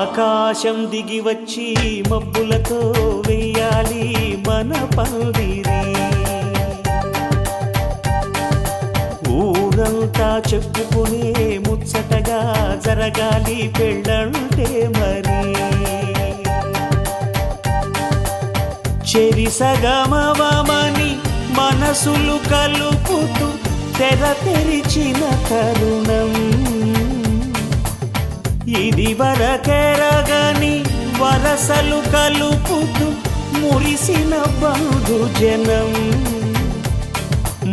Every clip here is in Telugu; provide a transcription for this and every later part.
ఆకాశం దిగి వచ్చి మబ్బులతో వెయ్యాలి మన పందిరి. ఊరంతా చెప్పుకునే ముచ్చటగా జరగాలి పెళ్ళంటే మరి. చెరిసగమవమని మనసులు కలుపుతూ తెర తెరిచిన తరుణం ఇది. వరకెరగని వరసలు కలుపుతూ మురిసిన బంధుజనం.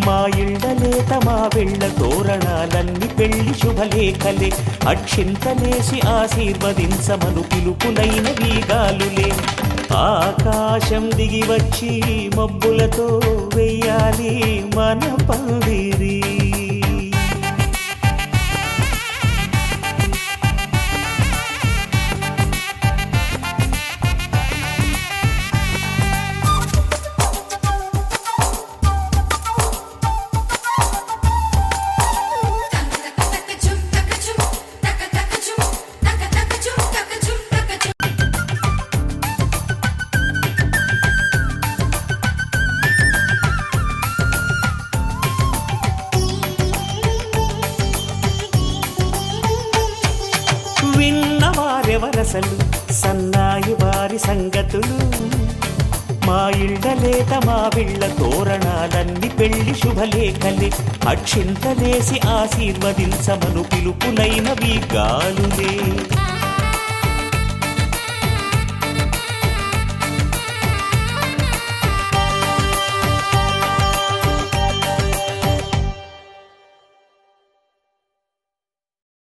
మా ఇళ్ళలేత మా వెళ్ళ తోరణాలన్నీ పెళ్లి శుభలేఖలే. అక్షింతలేసి ఆశీర్వదించమను పిలుపులైన వీగాలులే. ఆకాశం దిగి వచ్చి మబ్బులతో వెయ్యాలి మన పందిరి. విన్నవారెవరసలు సన్నాయి వారి సంగతులు. మా ఇళ్ళలేత మా విళ్ళ తోరణాలన్నీ పెళ్లి శుభలేఖలే. అక్షింతలేసి ఆశీర్వదించమను పిలుపులైనవి గాలులే.